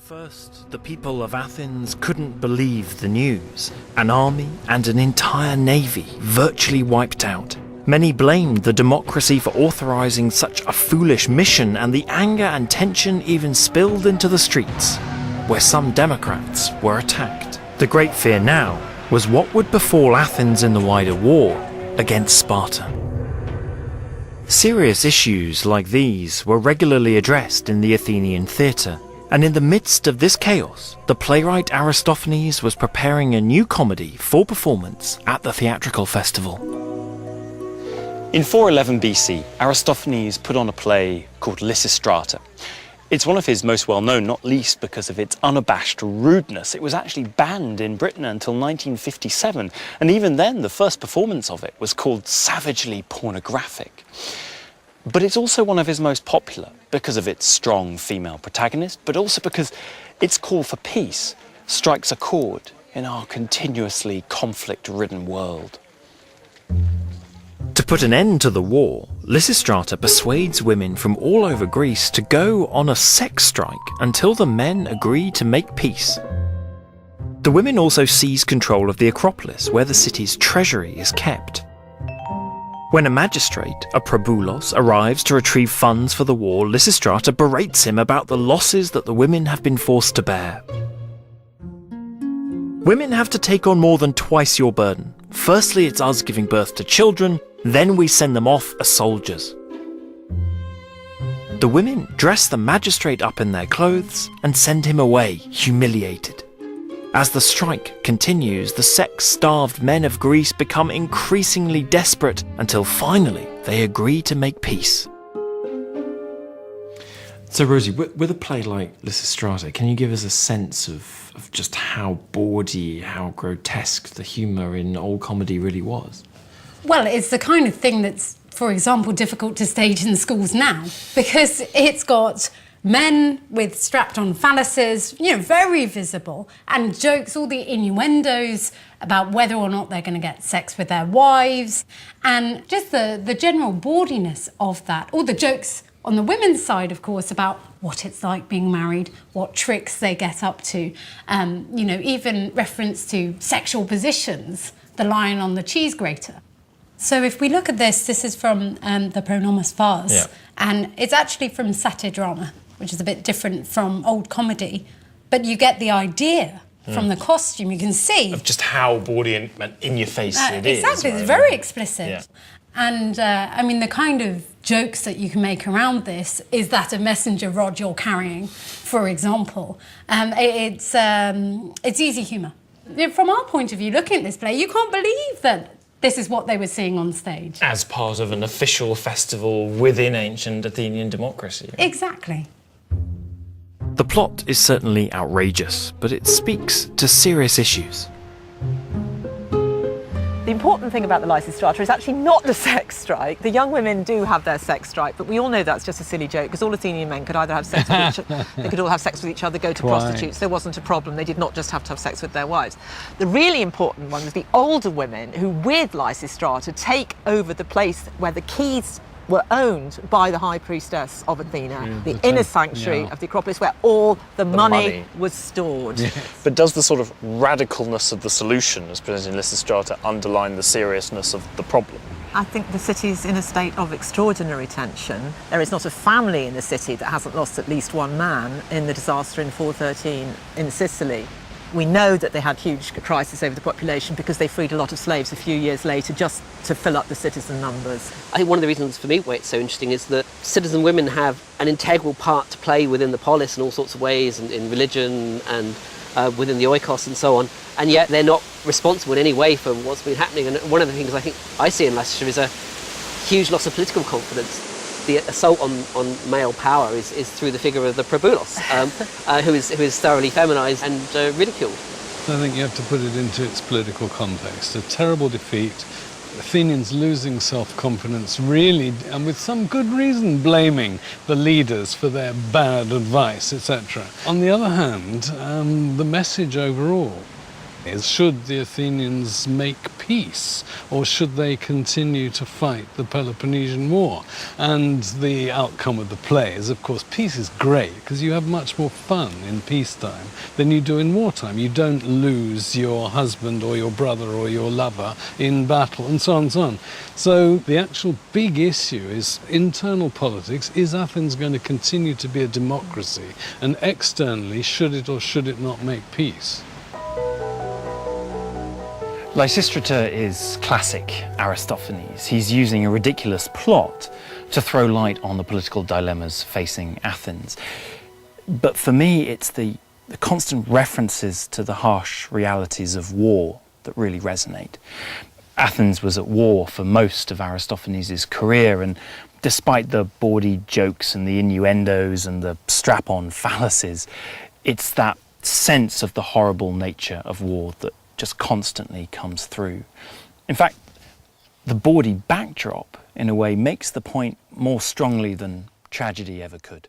first, the people of Athens couldn't believe the news. An army and an entire navy virtually wiped out. Many blamed the democracy for authorizing such a foolish mission, and the anger and tension even spilled into the streets, where some Democrats were attacked. The great fear now was what would befall Athens in the wider war against Sparta. Serious issues like these were regularly addressed in the Athenian theatre, and in the midst of this chaos, the playwright Aristophanes was preparing a new comedy for performance at the theatrical festival. In 411 BC, Aristophanes put on a play called Lysistrata. It's one of his most well-known, not least because of its unabashed rudeness. It was actually banned in Britain until 1957, and even then the first performance of it was called savagely pornographic. But it's also one of his most popular because of its strong female protagonist, but also because its call for peace strikes a chord in our continuously conflict-ridden world. To put an end to the war, Lysistrata persuades women from all over Greece to go on a sex strike until the men agree to make peace. The women also seize control of the Acropolis, where the city's treasury is kept. When a magistrate, a proboulos, arrives to retrieve funds for the war, Lysistrata berates him about the losses that the women have been forced to bear. Women have to take on more than twice your burden. Firstly, it's us giving birth to children, then we send them off as soldiers. The women dress the magistrate up in their clothes and send him away, humiliated. As the strike continues, the sex-starved men of Greece become increasingly desperate until finally they agree to make peace. So, Rosie, with a play like Lysistrata, can you give us a sense of just how bawdy, how grotesque the humour in old comedy really was? Well, it's the kind of thing that's, for example, difficult to stage in schools now, because it's got men with strapped-on phalluses, very visible, and jokes, all the innuendos about whether or not they're going to get sex with their wives, and just the general bawdiness of that. All the jokes on the women's side, of course, about what it's like being married, what tricks they get up to, even reference to sexual positions, the lion on the cheese grater. So if we look at this is from the Pronomos Vase, and it's actually from satyr drama, which is a bit different from old comedy, but you get the idea from the costume. You can see of just how bawdy and in your face it is. Exactly, right? It's very explicit. Yeah. And the kind of jokes that you can make around this is that a messenger rod you're carrying, for example. It's easy humour. From our point of view, looking at this play, you can't believe that this is what they were seeing on stage. As part of an official festival within ancient Athenian democracy. Right? Exactly. The plot is certainly outrageous, but it speaks to serious issues. The important thing about the Lysistrata is actually not the sex strike. The young women do have their sex strike, but we all know that's just a silly joke, because all Athenian men could either have sex with each other, they could all have sex with each other, go to prostitutes. There wasn't a problem. They did not just have to have sex with their wives. The really important one was the older women who, with Lysistrata, take over the place where the keys were owned by the high priestess of Athena, the inner sanctuary of the Acropolis, where all the money was stored. But does the sort of radicalness of the solution as presented in Lysistrata underline the seriousness of the problem? I think the city's in a state of extraordinary tension. There is not a family in the city that hasn't lost at least one man in the disaster in 413 in Sicily. We know that they had huge crisis over the population because they freed a lot of slaves a few years later just to fill up the citizen numbers. I think one of the reasons for me why it's so interesting is that citizen women have an integral part to play within the polis in all sorts of ways, and in religion and within the oikos and so on, and yet they're not responsible in any way for what's been happening. And one of the things I think I see in Lysistrata is a huge loss of political confidence. The assault on male power is through the figure of the proboulos, who is thoroughly feminised and ridiculed. I think you have to put it into its political context. A terrible defeat, Athenians losing self-confidence, really, and with some good reason, blaming the leaders for their bad advice, etc. On the other hand, the message overall is, should the Athenians make peace, or should they continue to fight the Peloponnesian War? And the outcome of the play is, of course, peace is great because you have much more fun in peacetime than you do in wartime. You don't lose your husband or your brother or your lover in battle, and so on and so on. So the actual big issue is internal politics. Is Athens going to continue to be a democracy? And externally, should it or should it not make peace? Lysistrata is classic Aristophanes. He's using a ridiculous plot to throw light on the political dilemmas facing Athens. But for me, it's the constant references to the harsh realities of war that really resonate. Athens was at war for most of Aristophanes' career, and despite the bawdy jokes and the innuendos and the strap-on fallacies, it's that sense of the horrible nature of war that just constantly comes through. In fact, the bawdy backdrop, in a way, makes the point more strongly than tragedy ever could.